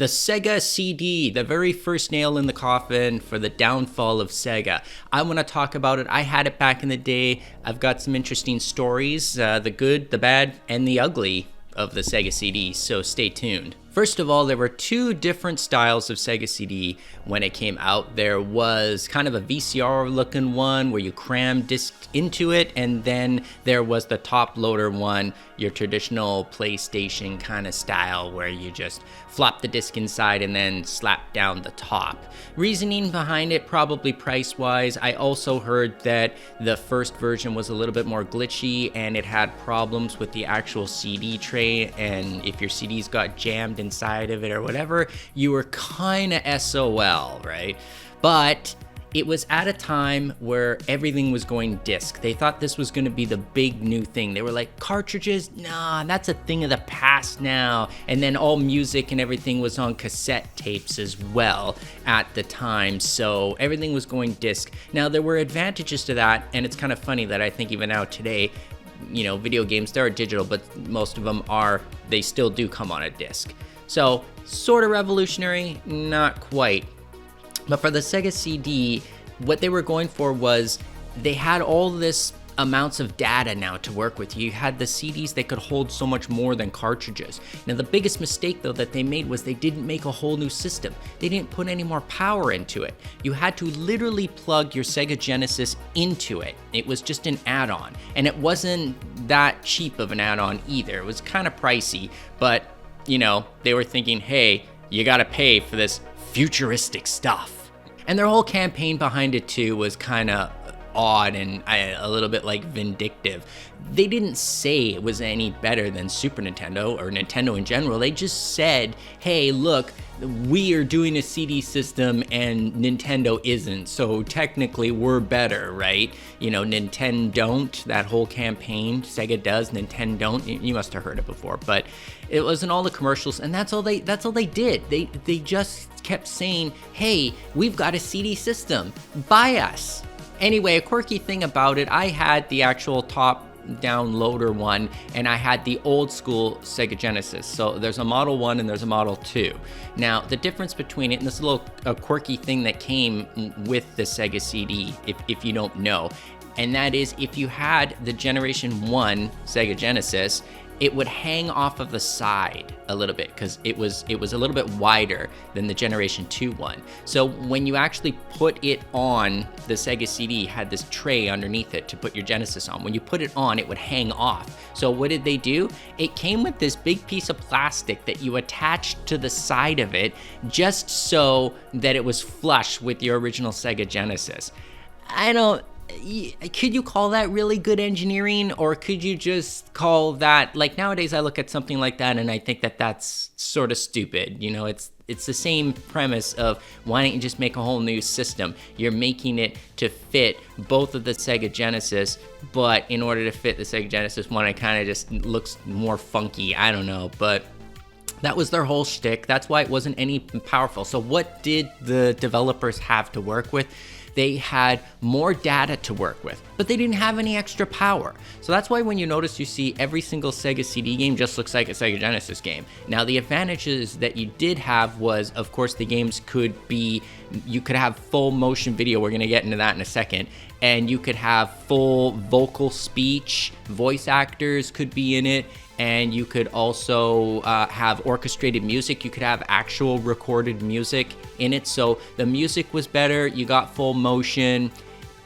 The Sega CD, the very first nail in the coffin for the downfall of Sega. I want to talk about it. I had it back in the day. I've got some interesting stories, the good, the bad, and the ugly of the Sega CD, so stay tuned. First of all, there were two different styles of Sega CD when it came out. There was kind of a VCR looking one where you cram discs into it, and then there was the top loader one, your traditional PlayStation kind of style where you just flop the disc inside and then slap down the top. Reasoning behind it, probably price wise. I also heard that the first version was a little bit more glitchy and it had problems with the actual CD tray, and if your CDs got jammed inside of it or whatever, you were kind of SOL, right? But it was at a time where everything was going disc. They thought this was going to be the big new thing. They were like, cartridges? Nah, that's a thing of the past now. And then all music and everything was on cassette tapes as well at the time. So everything was going disc. Now, there were advantages to that, and it's kind of funny that I think even now today, you know, video games, they're digital, but most of them they still do come on a disc. So, sort of revolutionary, not quite. But for the Sega CD, what they were going for was they had all this amounts of data now to work with. You had the CDs that could hold so much more than cartridges. Now, the biggest mistake, though, that they made was they didn't make a whole new system. They didn't put any more power into it. You had to literally plug your Sega Genesis into it. It was just an add-on. And it wasn't that cheap of an add-on either. It was kind of pricey, but you know, they were thinking, hey, you gotta pay for this futuristic stuff. And their whole campaign behind it too was kind of odd and a little bit like vindictive. They didn't say it was any better than Super Nintendo or Nintendo in general. They just said, hey, look, we are doing a CD system and Nintendo isn't, so technically we're better, right? You know, Nintendo don't, that whole campaign, Sega does, Nintendo don't. You must have heard it before, but it was in all the commercials, and that's all they did. They just kept saying, hey, we've got a CD system, buy us. Anyway, a quirky thing about it, I had the actual top downloader one, and I had the old school Sega Genesis. So there's a Model 1 and there's a Model 2. Now, the difference between it, and this is a quirky thing that came with the Sega CD, if you don't know, and that is if you had the Generation 1 Sega Genesis, it would hang off of the side a little bit because it was a little bit wider than the Generation 2 one. So when you actually put it on, the Sega CD had this tray underneath it to put your Genesis on. When you put it on, it would hang off. So what did they do? It came with this big piece of plastic that you attached to the side of it just so that it was flush with your original Sega Genesis. Could you call that really good engineering, or could you just call that, like nowadays I look at something like that and I think that that's sort of stupid. You know, it's the same premise of why don't you just make a whole new system? You're making it to fit both of the Sega Genesis, but in order to fit the Sega Genesis one, it kind of just looks more funky. I don't know, but that was their whole shtick. That's why it wasn't any powerful. So what did the developers have to work with? They had more data to work with, but they didn't have any extra power. So that's why when you notice, you see every single Sega CD game just looks like a Sega Genesis game. Now, the advantages that you did have was, of course, the games you could have full motion video. We're gonna get into that in a second. And you could have full vocal speech, voice actors could be in it. And you could also have orchestrated music. You could have actual recorded music in it. So the music was better, you got full motion,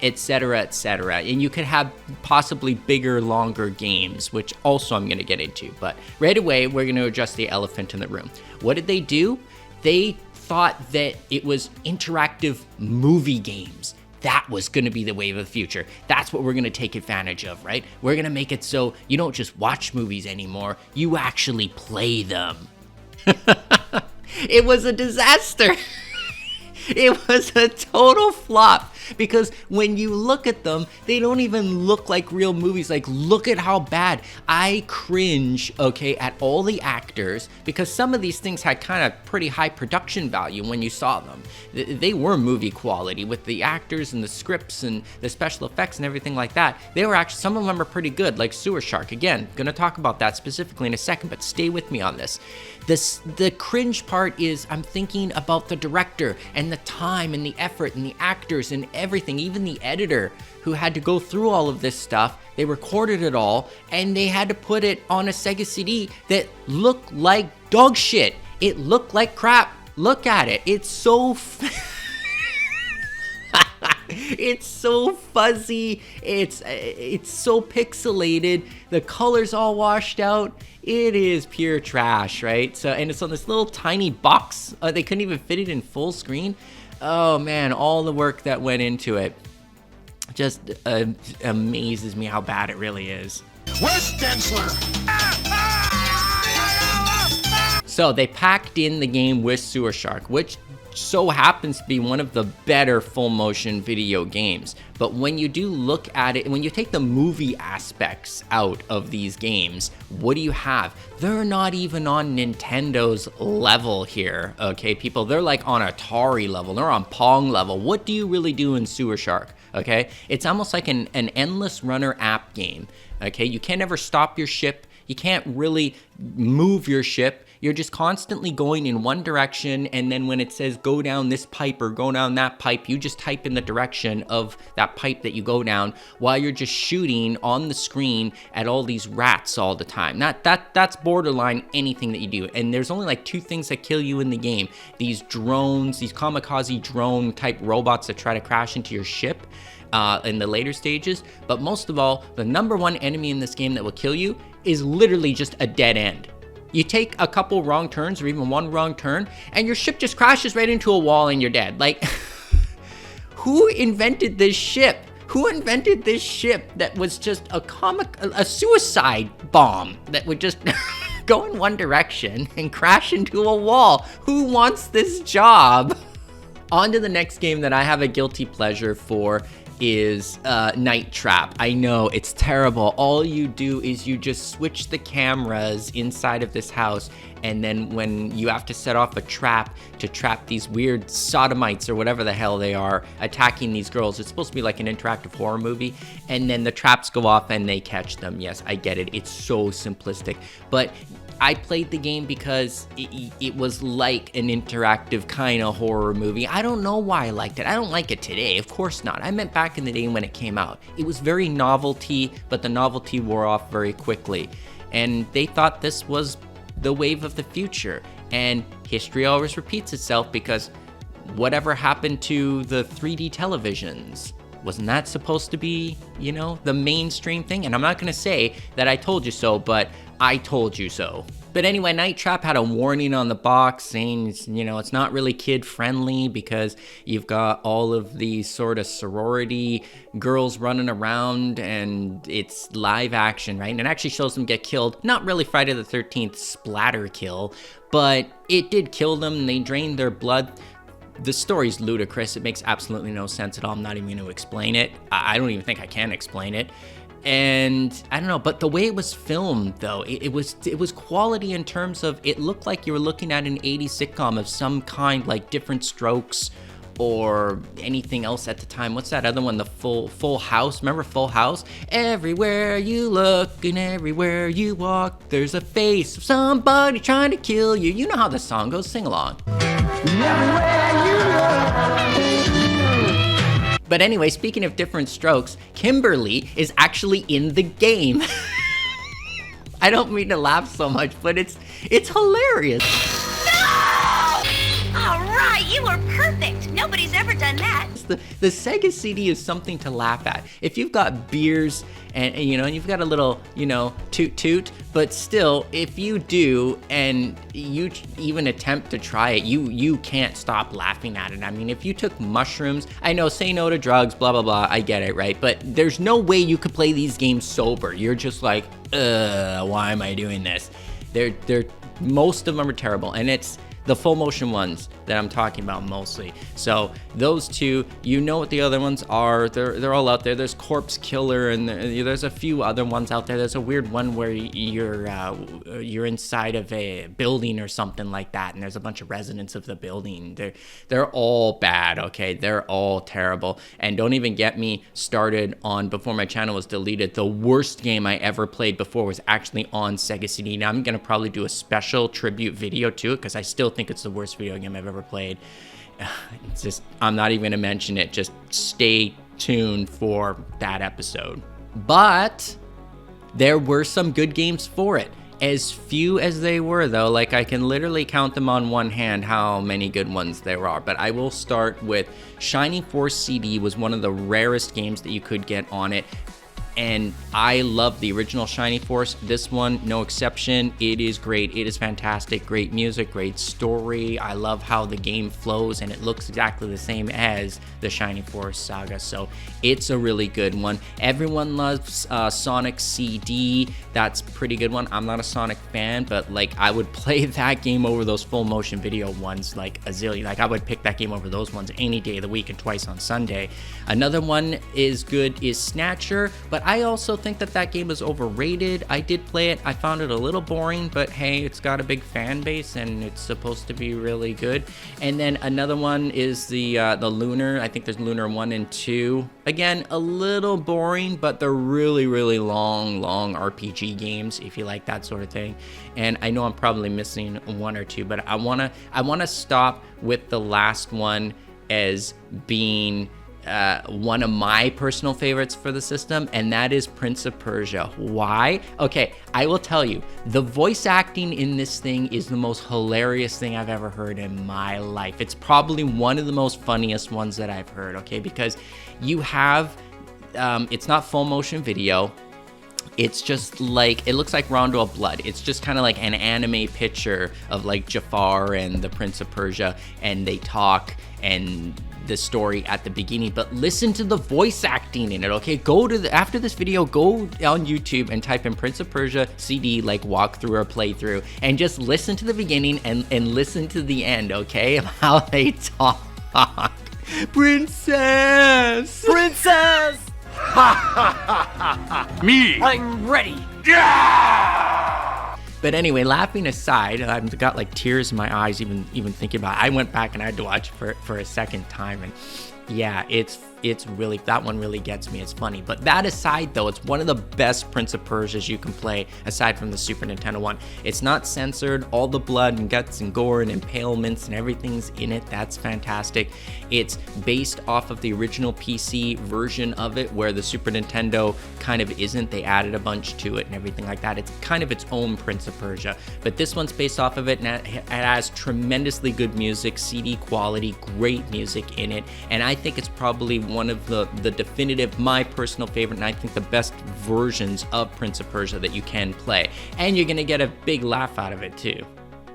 etc., etc. And you could have possibly bigger, longer games, which also I'm going to get into. But right away, we're going to address the elephant in the room. What did they do? They thought that it was interactive movie games. That was going to be the wave of the future. That's what we're going to take advantage of, right? We're going to make it so you don't just watch movies anymore, you actually play them. It was a disaster. It was a total flop. Because when you look at them, they don't even look like real movies. Like, look at how bad. I cringe, okay, at all the actors, because some of these things had kind of pretty high production value when you saw them. They were movie quality with the actors and the scripts and the special effects and everything like that. They were actually, some of them are pretty good, like Sewer Shark. Again, gonna talk about that specifically in a second, but stay with me on this. The cringe part is I'm thinking about the director and the time and the effort and the actors and everything, even the editor who had to go through all of this stuff. They recorded it all and they had to put it on a Sega CD that looked like dog shit. It looked like crap. Look at it. It's so it's so fuzzy. It's so pixelated. The color's all washed out. It is pure trash, right? So, and it's on this little tiny box. They couldn't even fit it in full screen. Oh man, all the work that went into it just amazes me how bad it really is. Where's Densler? So they packed in the game with Sewer Shark, which so happens to be one of the better full motion video games. But when you do look at it, when you take the movie aspects out of these games, what do you have? They're not even on Nintendo's level here, okay, people? They're like on Atari level, they're on Pong level. What do you really do in Sewer Shark, okay? It's almost like an endless runner app game, okay? You can't ever stop your ship. You can't really move your ship. You're just constantly going in one direction, and then when it says go down this pipe or go down that pipe, you just type in the direction of that pipe that you go down while you're just shooting on the screen at all these rats all the time. That's borderline anything that you do. And there's only like 2 things that kill you in the game. These drones, these kamikaze drone type robots that try to crash into your ship in the later stages. But most of all, the #1 enemy in this game that will kill you is literally just a dead end. You take a couple wrong turns or even one wrong turn and your ship just crashes right into a wall and you're dead. Like, who invented this ship? Who invented this ship that was just a suicide bomb that would just go in one direction and crash into a wall? Who wants this job? On to the next game that I have a guilty pleasure for is Night Trap. I know, it's terrible. All you do is you just switch the cameras inside of this house, and then when you have to set off a trap to trap these weird sodomites or whatever the hell they are attacking these girls, it's supposed to be like an interactive horror movie, and then the traps go off and they catch them. Yes, I get it. It's so simplistic, but I played the game because it was like an interactive kind of horror movie. I don't know why I liked it. I don't like it today, of course not. I meant back in the day when it came out. It was very novelty, but the novelty wore off very quickly. And they thought this was the wave of the future. And history always repeats itself, because whatever happened to the 3D televisions? Wasn't that supposed to be, you know, the mainstream thing? And I'm not gonna say that I told you so, but I told you so. But anyway, Night Trap had a warning on the box saying, you know, it's not really kid friendly because you've got all of these sort of sorority girls running around and it's live action, right? And it actually shows them get killed. Not really Friday the 13th splatter kill, but it did kill them. They drained their blood. The story's ludicrous. It makes absolutely no sense at all. I'm not even going to explain it. I don't even think I can explain it. And I don't know, but the way it was filmed, though, it was quality in terms of it looked like you were looking at an 80s sitcom of some kind, like Different Strokes or anything else at the time. What's that other one? The Full House. Remember Full House? Everywhere you look and everywhere you walk, there's a face of somebody trying to kill you. You know how the song goes. Sing along. But anyway, speaking of Different Strokes, Kimberly is actually in the game. I don't mean to laugh so much, but it's hilarious. No! All right, you were perfect. Nobody's ever done that. The Sega CD is something to laugh at. If you've got beers and you know, and you've got a little, you know, toot, but still, if you do and you even attempt to try it, you can't stop laughing at it. I mean, if you took mushrooms, I know, say no to drugs, blah, blah, blah, I get it, right? But there's no way you could play these games sober. You're just like, why am I doing this? They're most of them are terrible, and it's the full motion ones that I'm talking about mostly. So those two, you know what the other ones are. They're all out there. There's Corpse Killer, and there's a few other ones out there. There's a weird one where you're inside of a building or something like that, and there's a bunch of residents of the building. They're all bad, okay? They're all terrible. And don't even get me started on, before my channel was deleted, the worst game I ever played before was actually on Sega CD. Now I'm gonna probably do a special tribute video to it because I still think it's the worst video game I've ever played. It's just, I'm not even gonna mention it. Just stay tuned for that episode. But there were some good games for it. As few as they were, though, like I can literally count them on one hand how many good ones there are. But I will start with Shining Force CD was one of the rarest games that you could get on it. And I love the original Shining Force. This one, no exception. It is great. It is fantastic. Great music, great story. I love how the game flows, and it looks exactly the same as the Shining Force saga. So it's a really good one. Everyone loves Sonic CD. That's a pretty good one. I'm not a Sonic fan, but like I would play that game over those full motion video ones like a zillion. Like I would pick that game over those ones any day of the week and twice on Sunday. Another one is good is Snatcher, but I also think that game is overrated. I did play it. I found it a little boring, but hey, it's got a big fan base and it's supposed to be really good. And then another one is the Lunar. I think there's Lunar 1 and 2. Again, a little boring, but they're really, really long RPG games if you like that sort of thing. And I know I'm probably missing one or two, but I wanna stop with the last one as being one of my personal favorites for the system, and that is Prince of Persia. Why? Okay, I will tell you, the voice acting in this thing is the most hilarious thing I've ever heard in my life. It's probably one of the most funniest ones that I've heard, okay, because you have, it's not full motion video. It's just like, it looks like Rondo of Blood. It's just kind of like an anime picture of like Jafar and the Prince of Persia, and they talk and the story at the beginning, but listen to the voice acting in it, okay? Go to after this video, go on YouTube and type in Prince of Persia CD, like walkthrough or playthrough, and just listen to the beginning and listen to the end, okay? Of how they talk. Princess! Princess! Me! I'm ready! But anyway, laughing aside, I've got like tears in my eyes even thinking about it. I went back and I had to watch it for a second time, and yeah, it's really, that one really gets me. It's funny. But that aside though, it's one of the best Prince of Persias you can play aside from the Super Nintendo one. It's not censored. All the blood and guts and gore and impalements and everything's in it. That's fantastic. It's based off of the original PC version of it, where the Super Nintendo kind of isn't. They added a bunch to it and everything like that. It's kind of its own Prince of Persia. But this one's based off of it, and it has tremendously good music, CD quality, great music in it. And I think it's probably one of the definitive, my personal favorite, and I think the best versions of Prince of Persia that you can play. And you're gonna get a big laugh out of it too.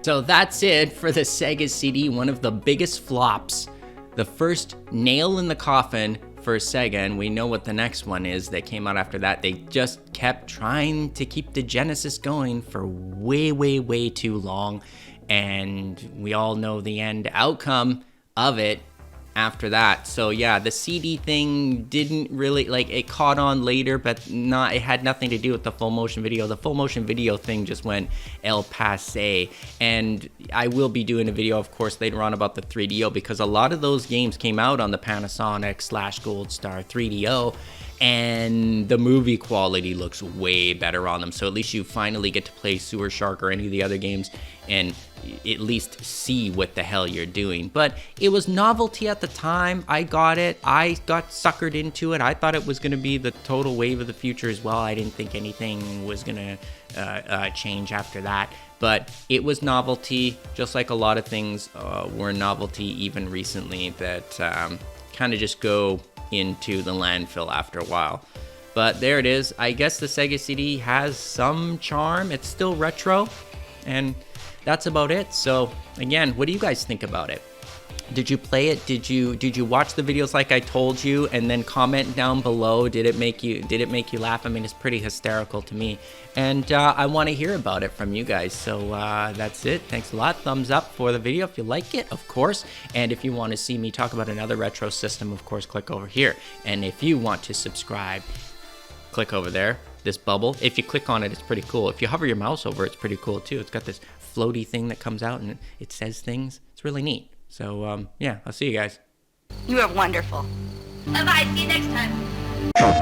So that's it for the Sega CD, one of the biggest flops. The first nail in the coffin for Sega, and we know what the next one is that came out after that. They just kept trying to keep the Genesis going for way too long, and we all know the end outcome of it after that. So yeah, the CD thing didn't really, like, it caught on later, but it had nothing to do with the full motion video. The full motion video thing just went el passe. And I will be doing a video, of course, later on about the 3DO, because a lot of those games came out on the Panasonic/Gold Star 3DO, and the movie quality looks way better on them. So at least you finally get to play Sewer Shark or any of the other games and at least see what the hell you're doing. But it was novelty at the time. I got it. I got suckered into it. I thought it was going to be the total wave of the future as well. I didn't think anything was going to change after that. But it was novelty, just like a lot of things were novelty even recently that kind of just go into the landfill after a while. But there it is. I guess the Sega CD has some charm. It's still retro, and that's about it. So again, what do you guys think about it? Did you play it? Did you watch the videos like I told you, and then comment down below? Did it make you laugh? I mean, it's pretty hysterical to me, and I want to hear about it from you guys. So that's it. Thanks a lot. Thumbs up for the video if you like it, of course. And if you want to see me talk about another retro system, of course, click over here. And if you want to subscribe, click over there. This bubble. If you click on it, it's pretty cool. If you hover your mouse over it, it's pretty cool too. It's got this floaty thing that comes out and it says things. It's really neat. So, yeah, I'll see you guys. You are wonderful. Bye-bye. See you next time.